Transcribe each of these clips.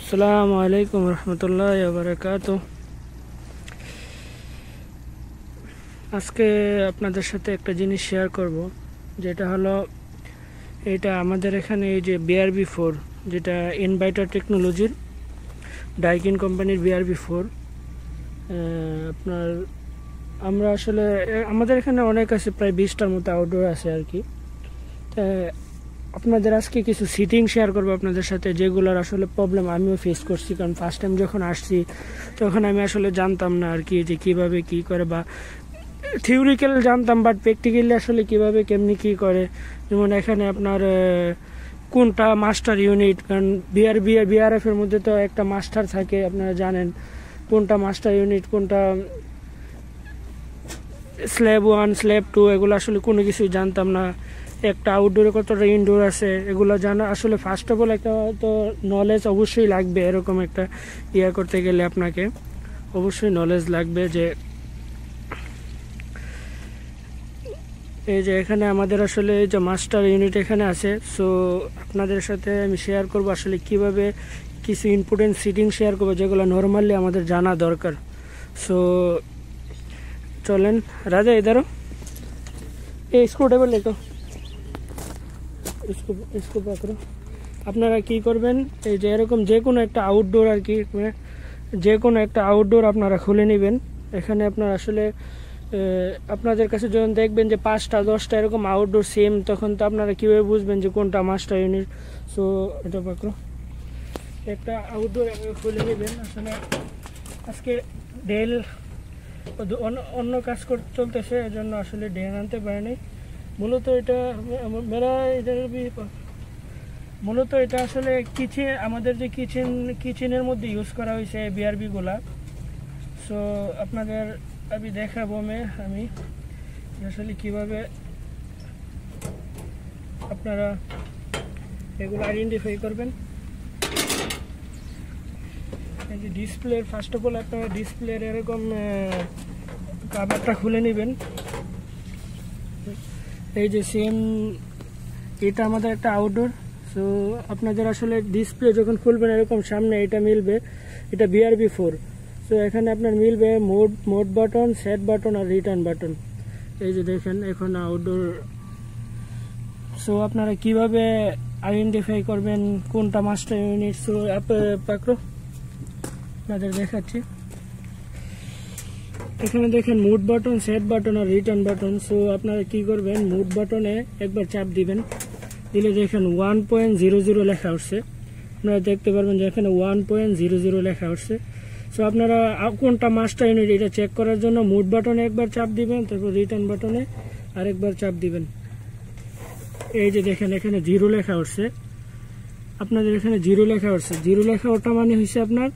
আসসালামু আলাইকুম রহমতুল্লাহি ওয়া বারাকাতুহু। আজকে আপনাদের সাথে একটা জিনিস শেয়ার করব, যেটা হলো এটা আমাদের এখানে এই যে BRB4, যেটা ইনভার্টার টেকনোলজির ডাইকিন কোম্পানির BRB4। আমরা আসলে আমাদের এখানে অনেক আছে, প্রায় 20টার মতো আউটডোর আছে আর কি। আপনাদের আজকে কিছু সিটিং শেয়ার করবো আপনাদের সাথে, যেগুলোর আসলে প্রবলেম আমিও ফেস করছি। কারণ ফার্স্ট টাইম যখন আসছি তখন আমি আসলে জানতাম না আর কি, যে কীভাবে কী করে, বা থিওরিক্যাল জানতাম, বাট প্র্যাকটিক্যালি আসলে কীভাবে কেমনি কী করে। যেমন এখানে আপনার কোনটা মাস্টার ইউনিট, কারণ BRF এর মধ্যে তো একটা মাস্টার থাকে, আপনারা জানেন কোনটা মাস্টার ইউনিট, কোনটা স্ল্যাব 1 স্ল্যাব 2, এগুলো আসলে কোনো কিছুই জানতাম না। একটা আউটডোরে কতটা ইনডোর আছে এগুলো জানা আসলে ফার্স্ট অফ অল একটা তো নলেজ অবশ্যই লাগবে। এরকম একটা ইয়া করতে গেলে আপনাকে অবশ্যই নলেজ লাগবে। যে এই যে এখানে আমাদের আসলে এই যে মাস্টার ইউনিট এখানে আছে, সো আপনাদের সাথে আমি শেয়ার করব আসলে কিভাবে কিছু ইম্পর্টেন্ট সিটিং শেয়ার করবো, যেগুলো নর্মালি আমাদের জানা দরকার। সো চলেন রাজা, এদারও এই স্ক্রুড্রাইভার লেখো, इसको पकड़ो। আপনারা কি করবেন, এই যে এরকম যে কোনো একটা আউটডোর আর কি, যে কোনো একটা আউটডোর আপনারা খুলে নেবেন। এখানে আপনার আসলে আপনাদের কাছে যখন দেখবেন যে 5টা 10টা এরকম আউটডোর সেম, তখন তো আপনারা কীভাবে বুঝবেন যে কোনটা মাস্টার ইউনিট। সো এটা পকড়ো, একটা আউটডোর খুলে নেবেন। আসলে আজকে ডেল অন্য কাজ চলতেছে, এজন্য আসলে ডেল আনতে পারেনি। মূলত এটা আসলে কিচেন, আমাদের যে কিচেনের মধ্যে ইউজ করা হয়েছে BRB গুলা। সো আপনাদের আমি দেখাবো আমি আসলে কিভাবে আপনারা এগুলো আইডেন্টিফাই করবেন। এই যে ডিসপ্লের ফার্স্ট অফ অল আপনারা ডিসপ্লের এরকম কাভারটা খুলে নেবেন। এই যে সেম এটা আমাদের একটা আউটডোর। সো আপনাদের আসলে ডিসপ্লে যখন খুলবেন এরকম সামনে এটা মিলবে, এটা BRB4। সো এখানে আপনার মিলবে মোড বাটন, সেট বাটন আর রিটার্ন বাটন। এই যে দেখেন এখন আউটডোর। সো আপনারা কিভাবে আইডেন্টিফাই করবেন কোনটা মাস্টার ইউনিট, সো পাকড়ো আপনাদের দেখাচ্ছি। এখানে দেখেন মুড বাটন, সেট বাটন আর রিটার্ন বাটন। সো আপনারা কি করবেন, মুড বাটনে একবার চাপ দিবেন, দিলে দেখেন 1.00 লেখা উঠছে। আপনারা দেখতে পারবেন যে এখানে 1.00 লেখা উঠছে। সো আপনারা কোনটা মাস্টার ইউনিট এটা চেক করার জন্য মুড বাটনে একবার চাপ দিবেন, তারপর রিটার্ন বাটনে আরেকবার চাপ দিবেন। এই যে দেখেন এখানে 0 লেখা উঠছে, আপনাদের এখানে 0 লেখা উঠছে। 0 লেখা ওটা মানে হচ্ছে আপনার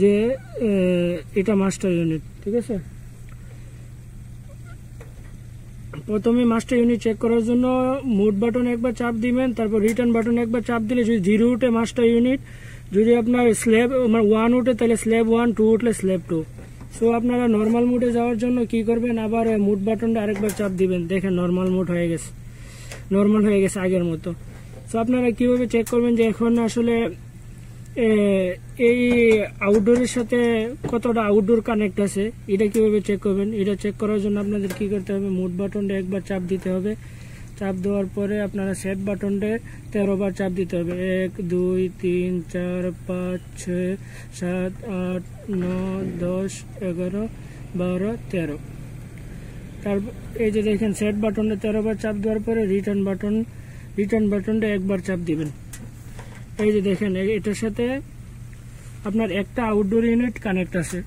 যে এটা মাস্টার ইউনিট, ঠিক আছে। প্রথমে মাস্টার ইউনিট চেক করার জন্য মুড বাটন একবার চাপ দিবেন, তারপর রিটার্ন বাটন একবার চাপ দিলে যদি 0 উঠে মাস্টার ইউনিট, যদি আপনার স্ল্যাব 1 উঠে তাহলে স্ল্যাব 1, 2 উঠলে স্ল্যাব 2। সো আপনারা নর্মাল মুডে যাওয়ার জন্য কি করবেন, আবার মুড বাটনটা আরেকবার চাপ দিবেন। দেখেন নর্মাল মুড হয়ে গেছে, নর্মাল হয়ে গেছে আগের মতো। সো আপনারা কিভাবে চেক করবেন যে এখন আসলে এই আউটডোরের সাথে কতটা আউটডোর কানেক্ট আছে, এটা কিভাবে চেক করবেন। এটা চেক করার জন্য আপনাদের কি করতে হবে, মুড বাটনটা একবার চাপ দিতে হবে। চাপ দেওয়ার পরে আপনারা সেট বাটনটা 13 বার চাপ দিতে হবে। 1 2 3 4 5 6 7 8 9 10 11 12 13। তারপর এই যে দেখেন সেট বাটনটা 13 বার চাপ দেওয়ার পরে রিটার্ন বাটনটা একবার চাপ দিবেন। এই যে দেখেন এটার সাথে আপনার একটা আউটডোর ইউনিট কানেক্ট আছে।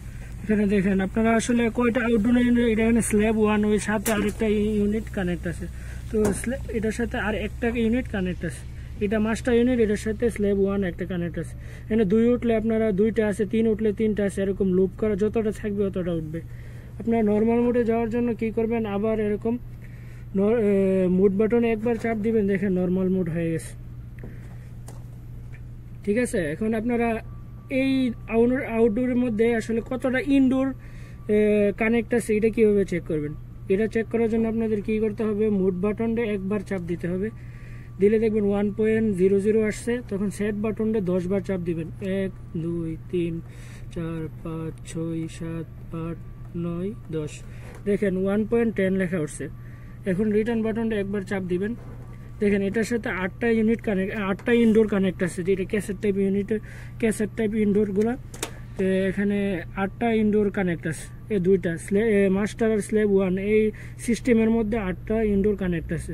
এখানে দেখেন আপনারা আসলে কয়টা আউটডোর ইউনিট, এটা এখানে স্ল্যাব 1, ওই সাথে আরেকটা ইউনিট কানেক্ট আছে। তো এটার সাথে আর একটা ইউনিট কানেক্ট আছে, এটা মাস্টার ইউনিট, এটার সাথে স্ল্যাব 1 একটা কানেক্ট আছে। এখানে 2 উঠলে আপনারা 2টা আছে, 3 উঠলে 3টা আছে, এরকম লুপ করা যতটা থাকবে ততটা উঠবে। আপনারা নর্মাল মোডে যাওয়ার জন্য কি করবেন, আবার এরকম মুড বাটনে একবার চাপ দিবেন। দেখেন নর্মাল মোড হয়ে গেছে, ঠিক আছে। এখন আপনারা এই আউটডোরের মধ্যে আসলে কতটা ইনডোর কানেক্ট আছে এটা কিভাবে চেক করবেন। এটা চেক করার জন্য আপনাদের কি করতে হবে, মুড বাটনটা একবার চাপ দিতে হবে, দিলে দেখবেন 1.00 আসছে। তখন সেট বাটনটা 10 বার চাপ দিবেন, 1 2 3 4 5 6 7 8 9 10। দেখেন 1.10 লেখা উঠছে। এখন রিটার্ন বাটনটা একবার চাপ দিবেন। দেখেন এটার সাথে 8টা ইউনিট কানেক্ট, 8টা ইনডোর কানেক্ট আছে, যেটা cassette type unit, cassette type ইনডোরগুলো। তো এখানে 8টা ইনডোর কানেক্ট আছে, এই দুইটা মাস্টার আর স্ল্যাব 1, এই সিস্টেমের মধ্যে 8টা ইনডোর কানেক্ট আছে।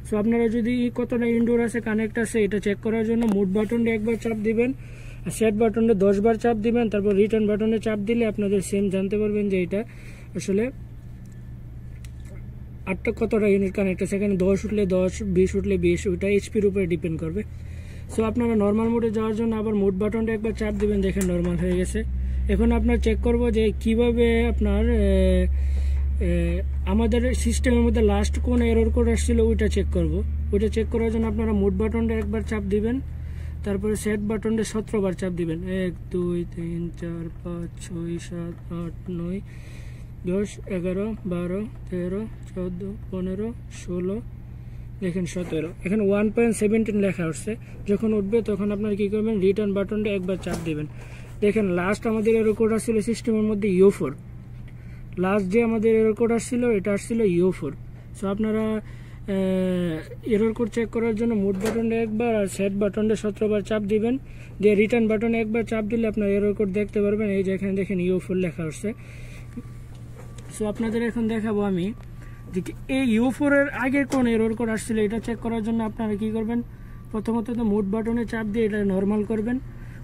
সো আপনারা যদি কতটা ইনডোর আছে কানেক্ট আছে এটা চেক করার জন্য মুড বাটনটা একবার চাপ দিবেন, সেট বাটনটা 10 বার চাপ দিবেন, তারপর রিটার্ন বাটনে চাপ দিলে আপনাদের সেম জানতে পারবেন যে এটা আসলে 8টা কতটা ইউনিট কানেক্ট আছে। এখানে 10 উঠলে 10, 20 উঠলে 20, ওইটা এইচপির উপরে ডিপেন্ড করবে। সো আপনারা নর্মাল মোডে যাওয়ার জন্য আবার মুড বাটনটা একবার চাপ দিবেন, দেখেন নর্মাল হয়ে গেছে। এখন আপনার চেক করব যে কিভাবে আপনার আমাদের সিস্টেমের মধ্যে লাস্ট কোন এরর কোড আসছিল ওইটা চেক করব। ওইটা চেক করার জন্য আপনারা মুড বাটনটা একবার চাপ দিবেন, তারপরে সেট বাটনটা 17 বার চাপ দিবেন, 1 2 3 4 5 6 7 8 9 10 11 12 13 14 15 16, দেখেন 17। এখন 1.17 লেখা আসছে। যখন উঠবে তখন আপনারা কি করবেন, রিটার্ন বাটনটা একবার চাপ দিবেন। দেখেন লাস্ট আমাদের এরর কোড আসছিল সিস্টেমের মধ্যে U4, লাস্ট যে আমাদের এরর কোড আসছিল এটা আসছিল U4। সো আপনারা এরর কোড চেক করার জন্য মুড বাটনটা একবার আর সেট বাটনটা 17 বার চাপ দিবেন, দিয়ে রিটার্ন বাটনে একবার চাপ দিলে আপনার এরর কোড দেখতে পারবেন। এই যে এখানে দেখেন U4 লেখা আসছে। সো আপনাদের এখন দেখাবো আমি যে এই U4 এর আগে কোন এরর কোড আসছিল এটা চেক করার জন্য আপনারা কি করবেন, প্রথমত তো মুড বাটনে চাপ দিয়ে এটা নর্মাল করবেন,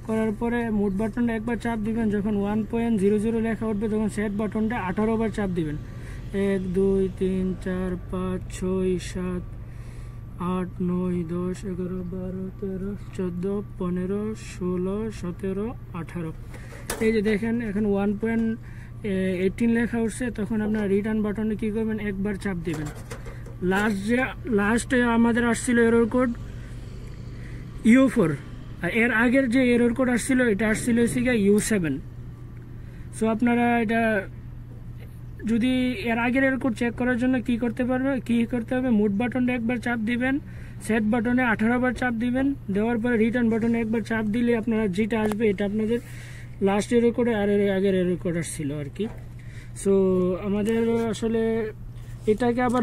করার পরে মুড বাটনটা একবার চাপ দিবেন। যখন 1.00 লেখা উঠবে তখন সেট বাটনটা 18 বার চাপ দিবেন, 1 2 3 4 5 6 7 8 9 10 11 12 13 14 15 16 17 18। এই যে দেখেন এখন 1.18 লেখা উঠছে। তখন আপনার রিটার্ন বাটনে কি করবেন, একবার চাপ দিবেন। লাস্টে আমাদের আসছিল এরর কোড U4, আর এর আগের যে এরর কোড আসছিল এটা আসছিল U7। সো আপনারা এটা যদি এর আগের এরর কোড চেক করার জন্য কি করতে হবে, মুড বাটনটা একবার চাপ দিবেন, সেট বাটনে 18 বার চাপ দিবেন, দেওয়ার পরে রিটার্ন বাটনে একবার চাপ দিলে আপনারা যেটা আসবে এটা আপনাদের লাস্ট এরর কোডে আর এর আগের এরর কোড আসছিল আর কি। সো আমাদের আসলে এটাকে আবার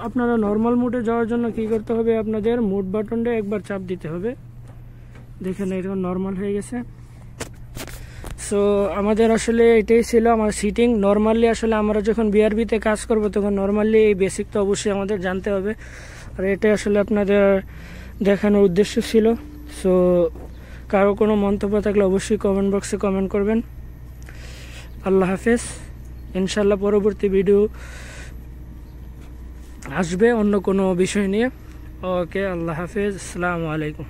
আপনারা নর্মাল মোডে যাওয়ার জন্য কি করতে হবে, আপনাদের মুড বাটনটা একবার চাপ দিতে হবে। দেখেন এটা নর্মাল হয়ে গেছে। সো আমাদের আসলে এটাই ছিল আমার সিটিং। নর্মালি আসলে আমরা যখন বিআরবিতে কাজ করব তখন নর্মালি এই বেসিক তো অবশ্যই আমাদের জানতে হবে, আর এটাই আসলে আপনাদের দেখানোর উদ্দেশ্য ছিল। সো কারো কোনো মন্তব্য থাকলে অবশ্যই কমেন্ট বক্সে কমেন্ট করবেন। আল্লাহ হাফেজ। ইনশাল্লাহ পরবর্তী ভিডিও আসবে অন্য কোনো বিষয় নিয়ে। ওকে, আল্লাহ হাফেজ, আসসালামু আলাইকুম।